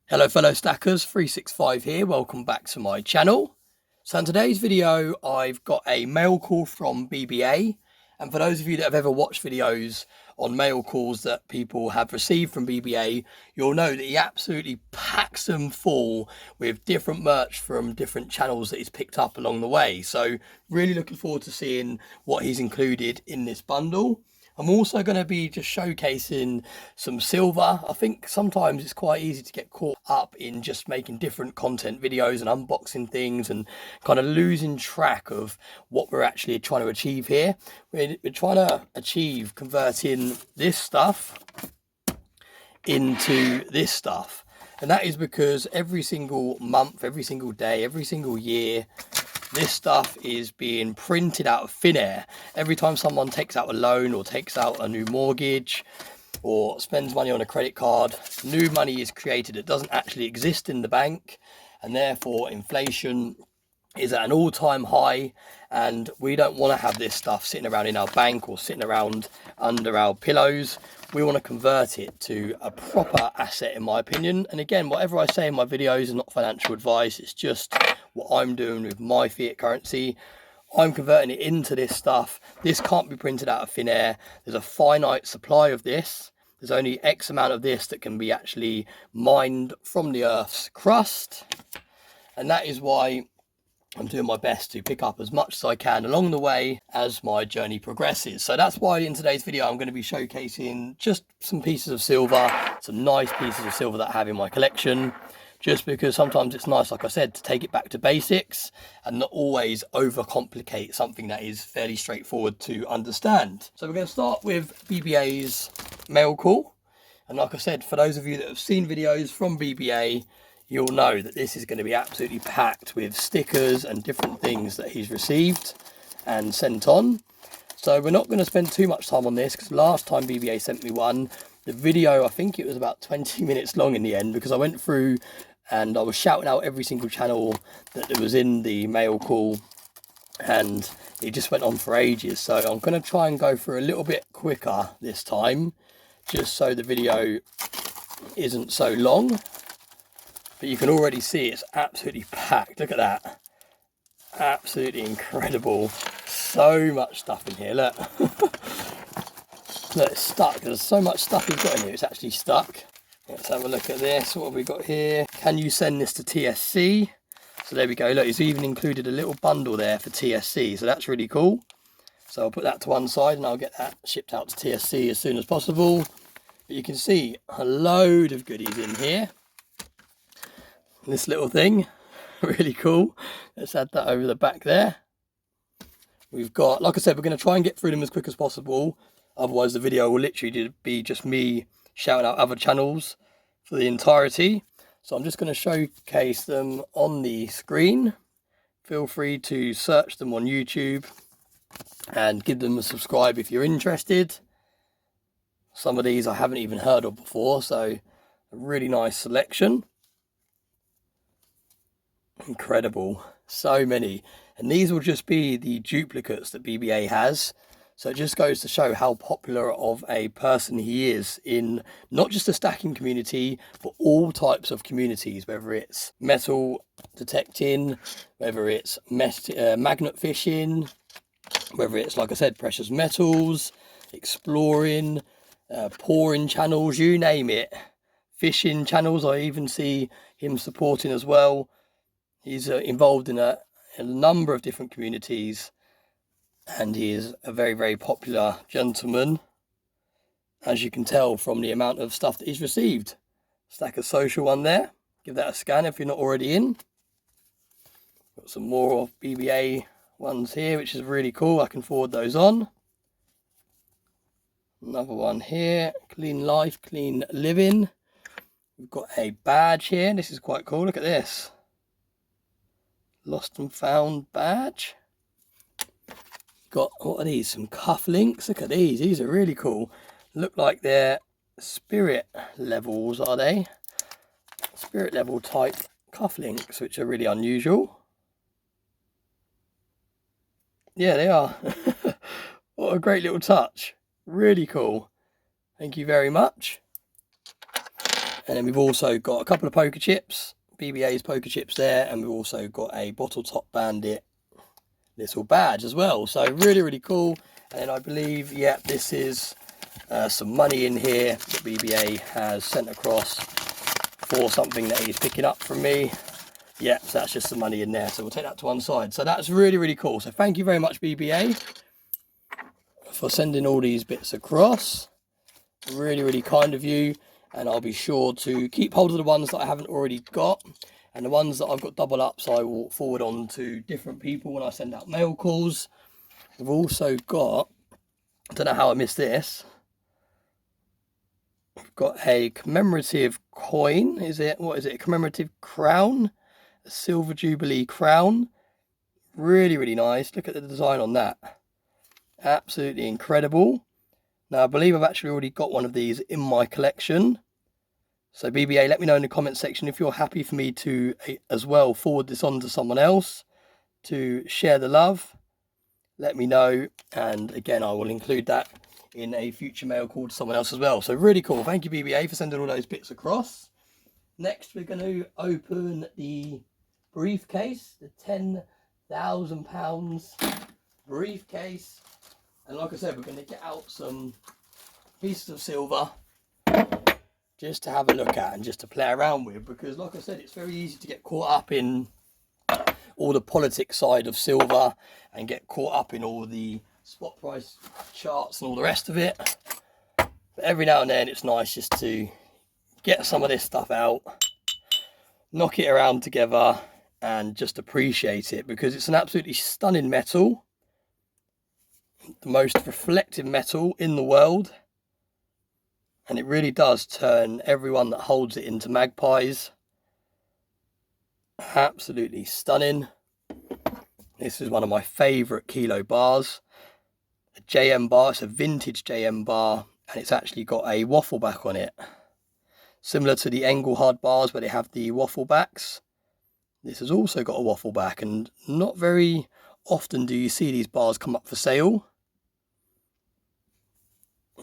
Hello fellow stackers, 365 here, welcome back to my channel. So in today's video I've got a mail call from BBA, and for those of you that have ever watched videos on mail calls that people have received from BBA, you'll know that he absolutely packs them full with different merch from different channels that he's picked up along the way. So really looking forward to seeing what he's included in this bundle. I'm also going to be just showcasing some silver. I think sometimes it's quite easy to get caught up in just making different content videos and unboxing things and kind of losing track of what we're actually trying to achieve here. We're trying to achieve converting this stuff into this stuff. And that is because every single month, every single day, every single year, this stuff is being printed out of thin air. Every time someone takes out a loan or takes out a new mortgage or spends money on a credit card, new money is created. It doesn't actually exist in the bank, and therefore inflation is at an all-time high, and we don't want to have this stuff sitting around in our bank or sitting around under our pillows. We want to convert it to a proper asset, in my opinion. And again, whatever I say in my videos is not financial advice, it's just what I'm doing with my fiat currency. I'm converting it into this stuff. This can't be printed out of thin air. There's a finite supply of this. There's only X amount of this that can be actually mined from the Earth's crust, and that is why I'm doing my best to pick up as much as I can along the way as my journey progresses. So that's why in today's video I'm going to be showcasing just some pieces of silver, some nice pieces of silver that I have in my collection, just because sometimes it's nice, like I said, to take it back to basics and not always overcomplicate something that is fairly straightforward to understand. So we're going to start with BBA's mail call. And like I said, for those of you that have seen videos from BBA, you'll know that this is going to be absolutely packed with stickers and different things that he's received and sent on. So we're not going to spend too much time on this, because last time BBA sent me one, the video, I think it was about 20 minutes long in the end, because I went through and I was shouting out every single channel that was in the mail call, and it just went on for ages. So I'm going to try and go through a little bit quicker this time, just so the video isn't so long. But you can already see it's absolutely packed. Look at that. Absolutely incredible. So much stuff in here. Look. Look, it's stuck. There's so much stuff he's got in here. It's actually stuck. Let's have a look at this. What have we got here? Can you send this to TSC? So there we go. Look, he's even included a little bundle there for TSC. So that's really cool. So I'll put that to one side and I'll get that shipped out to TSC as soon as possible. But you can see a load of goodies in here. This little thing, really cool. Let's add that over the back there. We've got, like I said, we're going to try and get through them as quick as possible. Otherwise the video will literally be just me shouting out other channels for the entirety. So I'm just going to showcase them on the screen. Feel free to search them on YouTube and give them a subscribe if you're interested. Some of these I haven't even heard of before, so a really nice selection. Incredible, so many. And these will just be the duplicates that BBA has. So it just goes to show how popular of a person he is in not just the stacking community, but all types of communities, whether it's metal detecting, whether it's magnet fishing, whether it's, like I said, precious metals, exploring, pouring channels, you name it. Fishing channels, I even see him supporting as well. He's involved in a number of different communities, and he is a very, very popular gentleman, as you can tell from the amount of stuff that he's received. Stacker Social one there. Give that a scan if you're not already in. Got some more BBA ones here, which is really cool. I can forward those on. Another one here. Clean Life, Clean Living. We've got a badge here. This is quite cool. Look at this. Lost and Found badge. Got, what are these? Some cufflinks. Look at these. These are really cool. Look like they're spirit levels, are they? Spirit level type cufflinks, which are really unusual. Yeah, they are. What a great little touch. Really cool. Thank you very much. And then we've also got a couple of poker chips, BBA's poker chips there, and we've also got a Bottle Top Bandit little badge as well. So really, really cool. And then I believe, yeah, this is some money in here that BBA has sent across for something that he's picking up from me. Yeah, so that's just some money in there. So we'll take that to one side. So that's really, really cool. So thank you very much, BBA, for sending all these bits across. Really, really kind of you. And I'll be sure to keep hold of the ones that I haven't already got. And the ones that I've got double ups, I will forward on to different people when I send out mail calls. We've also got, I don't know how I missed this. We've got a commemorative coin. Is it, what is it? A commemorative crown, a silver jubilee crown. Really, really nice. Look at the design on that. Absolutely incredible. Now, I believe I've actually already got one of these in my collection. So BBA, let me know in the comment section if you're happy for me to, as well, forward this on to someone else to share the love. Let me know. And again, I will include that in a future mail call to someone else as well. So really cool. Thank you, BBA, for sending all those bits across. Next, we're going to open the briefcase, the £10,000 briefcase. And like I said, we're going to get out some pieces of silver just to have a look at and just to play around with, because like I said, it's very easy to get caught up in all the politics side of silver and get caught up in all the spot price charts and all the rest of it. But every now and then it's nice just to get some of this stuff out, knock it around together and just appreciate it, because it's an absolutely stunning metal. The most reflective metal in the world, and it really does turn everyone that holds it into magpies. Absolutely stunning. This is one of my favorite kilo bars, a JM bar. It's a vintage JM bar, and it's actually got a waffle back on it, similar to the Engelhard bars where they have the waffle backs. This has also got a waffle back, and not very often do you see these bars come up for sale.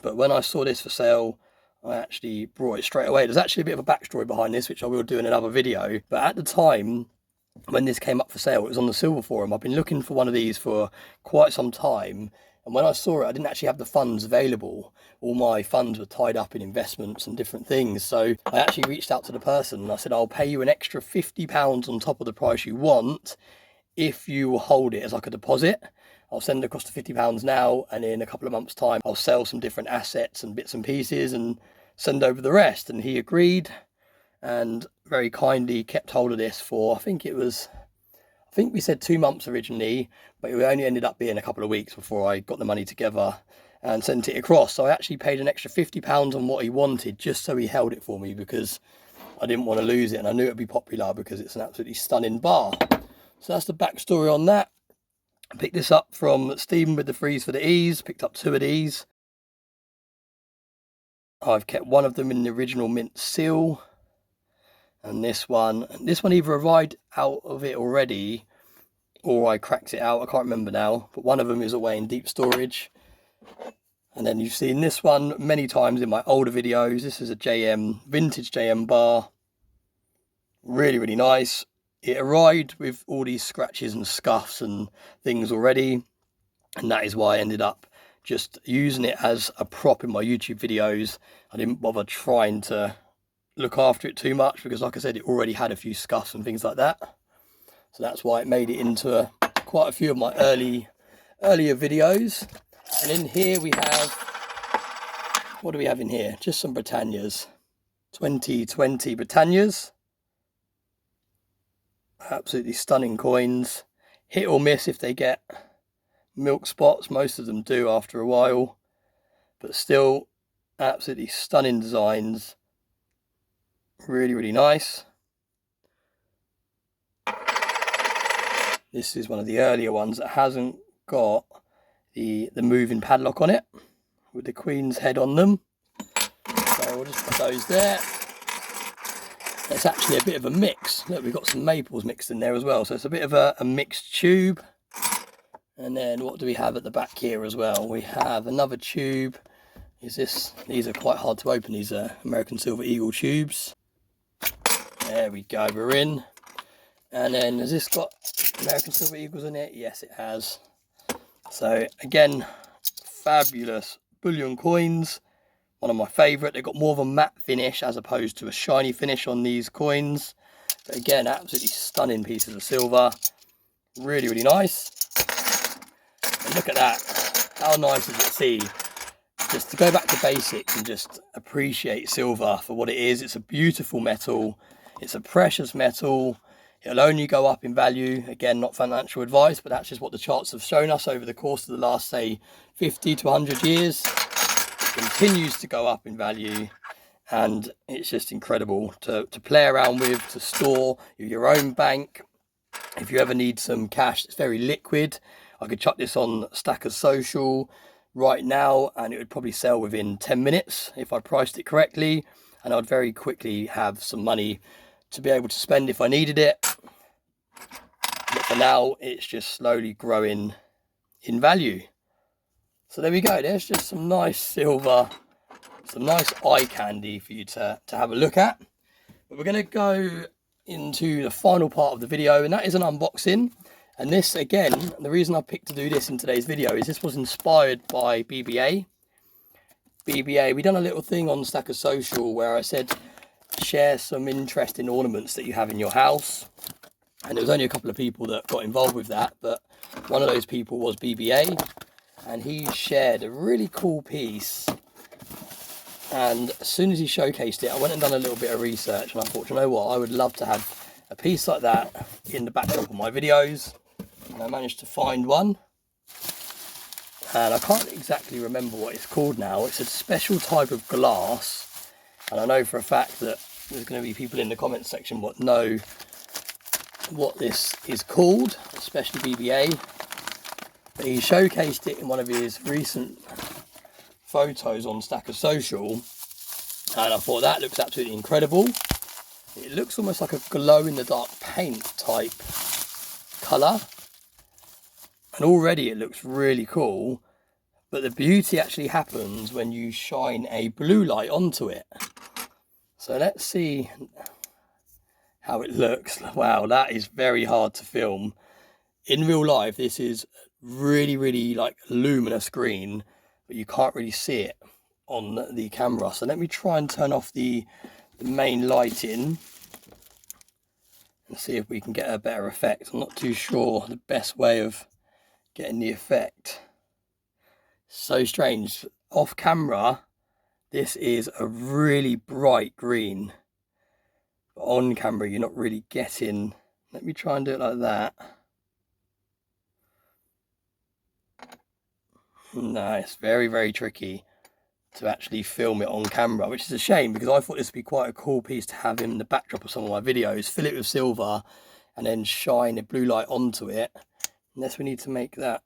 But when I saw this for sale, I actually brought it straight away. There's actually a bit of a backstory behind this, which I will do in another video. But at the time, when this came up for sale, it was on the Silver Forum. I've been looking for one of these for quite some time. And when I saw it, I didn't actually have the funds available. All my funds were tied up in investments and different things. So I actually reached out to the person and I said, I'll pay you an extra £50 on top of the price you want if you will hold it as like a deposit. I'll send across the £50 now, and in a couple of months' time, I'll sell some different assets and bits and pieces and send over the rest. And he agreed and very kindly kept hold of this for, I think we said 2 months originally, but it only ended up being a couple of weeks before I got the money together and sent it across. So I actually paid an extra £50 on what he wanted just so he held it for me, because I didn't want to lose it and I knew it would be popular because it's an absolutely stunning bar. So that's the backstory on that. I picked this up from Stephen with the Freeze for the Ease, picked up 2 of these. I've kept one of them in the original mint seal. And this one either arrived out of it already or I cracked it out, I can't remember now. But one of them is away in deep storage. And then you've seen this one many times in my older videos. This is a JM, vintage JM bar. Really, really nice. It arrived with all these scratches and scuffs and things already, and that is why I ended up just using it as a prop in my YouTube videos. I didn't bother trying to look after it too much because, like I said, it already had a few scuffs and things like that. So that's why it made it into quite a few of my earlier videos. And in here we have, what do we have in here? Just some Britannias, 2020 Britannias. Absolutely stunning coins. Hit or miss if they get milk spots. Most of them do after a while, but still absolutely stunning designs. Really, really nice. This is one of the earlier ones that hasn't got the moving padlock on it with the Queen's head on them. So we'll just put those there. It's actually a bit of a mix. Look, we've got some maples mixed in there as well. So it's a bit of a mixed tube. And then what do we have at the back here as well? We have another tube. these are quite hard to open, these American Silver Eagle tubes. There we go, we're in. And then has this got American Silver Eagles in it? Yes, it has. So again, fabulous bullion coins. One of my favourite. They've got more of a matte finish as opposed to a shiny finish on these coins. But again, absolutely stunning pieces of silver. Really, really nice. And look at that. How nice is it to see? Just to go back to basics and just appreciate silver for what it is. It's a beautiful metal. It's a precious metal. It'll only go up in value. Again, not financial advice, but that's just what the charts have shown us over the course of the last, say, 50 to 100 years. It continues to go up in value, and it's just incredible to play around with, to store your own bank. If you ever need some cash, it's very liquid. I could chuck this on Stackers Social right now, and it would probably sell within 10 minutes if I priced it correctly, and I'd very quickly have some money to be able to spend if I needed it. But for now, it's just slowly growing in value. So there we go. There's just some nice silver, some nice eye candy for you to have a look at. But we're going to go into the final part of the video, and that is an unboxing. And this, again, the reason I picked to do this in today's video is this was inspired by BBA. We done a little thing on Stackers Social where I said share some interesting ornaments that you have in your house, and there was only a couple of people that got involved with that, but one of those people was BBA, and he shared a really cool piece. And as soon as he showcased it, I went and done a little bit of research, and I thought, you know what, I would love to have a piece like that in the backdrop of my videos. And I managed to find one, and I can't exactly remember what it's called now. It's a special type of glass, and I know for a fact that there's going to be people in the comments section what know what this is called, especially BBA. But he showcased it in one of his recent photos on Stackers Social, and I thought that looks absolutely incredible. It looks almost like a glow-in-the-dark paint type colour, and already it looks really cool. But the beauty actually happens when you shine a blue light onto it. So let's see how it looks. Wow, that is very hard to film. In real life, this is really, really like luminous green, but you can't really see it on the camera. So let me try and turn off the main lighting and see if we can get a better effect. I'm not too sure the best way of getting the effect. So strange. Off camera, this is a really bright green. But on camera, you're not really getting... Let me try and do it like that. No, it's very, very tricky to actually film it on camera, which is a shame, because I thought this would be quite a cool piece to have in the backdrop of some of my videos. Fill it with silver and then shine a blue light onto it. Unless we need to make that...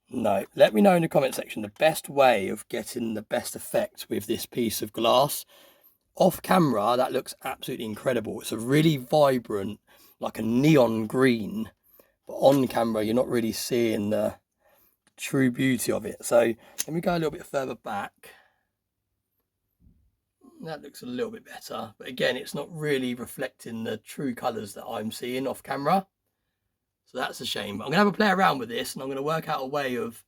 No, let me know in the comment section the best way of getting the best effect with this piece of glass. Off camera, that looks absolutely incredible. It's a really vibrant, like a neon green. But on camera, you're not really seeing the true beauty of it. So let me go a little bit further back. That looks a little bit better. But again, it's not really reflecting the true colours that I'm seeing off camera. So that's a shame. But I'm going to have a play around with this, and I'm going to work out a way of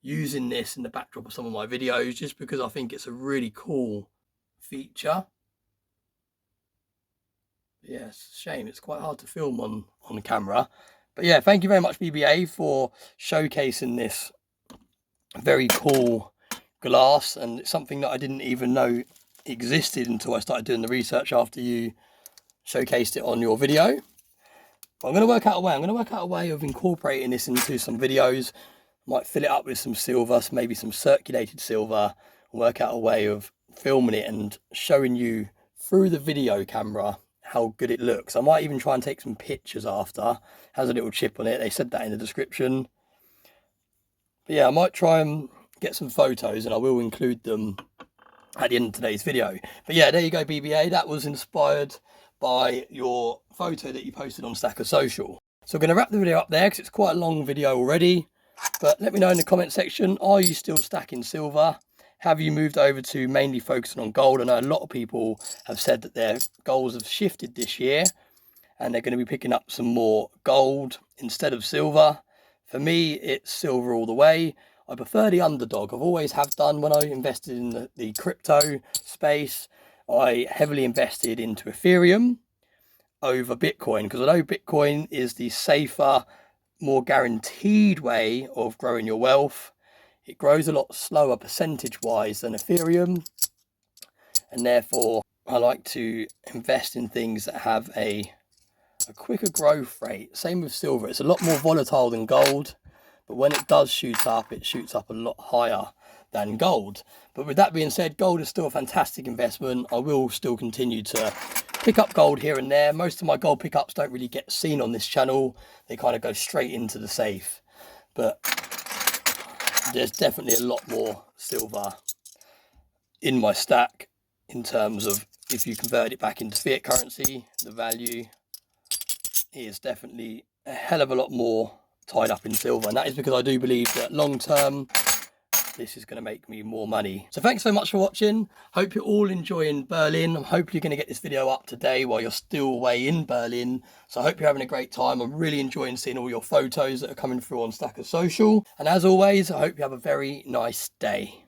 using this in the backdrop of some of my videos, just because I think it's a really cool feature. Yeah, it's a shame. It's quite hard to film on camera. But yeah, thank you very much, BBA, for showcasing this very cool glass. And it's something that I didn't even know existed until I started doing the research after you showcased it on your video. But I'm going to work out a way. I'm going to work out a way of incorporating this into some videos. Might fill it up with some silver, maybe some circulated silver. And work out a way of filming it and showing you through the video camera how good it looks. I might even try and take some pictures after. It has a little chip on it. They said that in the description. But yeah, I might try and get some photos, and I will include them at the end of today's video. But yeah, there you go, BBA. That was inspired by your photo that you posted on Stackers Social. So I'm going to wrap the video up there because it's quite a long video already. But let me know in the comment section, are you still stacking silver? Have you moved over to mainly focusing on gold? I know a lot of people have said that their goals have shifted this year and they're going to be picking up some more gold instead of silver. For me, it's silver all the way. I prefer the underdog. I've always have done. When I invested in the crypto space, I heavily invested into Ethereum over Bitcoin, because I know Bitcoin is the safer, more guaranteed way of growing your wealth. It grows a lot slower percentage wise than Ethereum, and therefore I like to invest in things that have a quicker growth rate. Same with silver. It's a lot more volatile than gold, but when it does shoot up, it shoots up a lot higher than gold. But with that being said, gold is still a fantastic investment. I will still continue to pick up gold here and there. Most of my gold pickups don't really get seen on this channel. They kind of go straight into the safe. But there's definitely a lot more silver in my stack in terms of, if you convert it back into fiat currency, the value is definitely a hell of a lot more tied up in silver. And that is because I do believe that long term, this is going to make me more money. So thanks so much for watching. Hope you're all enjoying Berlin. I'm hoping you're going to get this video up today while you're still away in Berlin. So I hope you're having a great time. I'm really enjoying seeing all your photos that are coming through on Stacker Social. And as always, I hope you have a very nice day.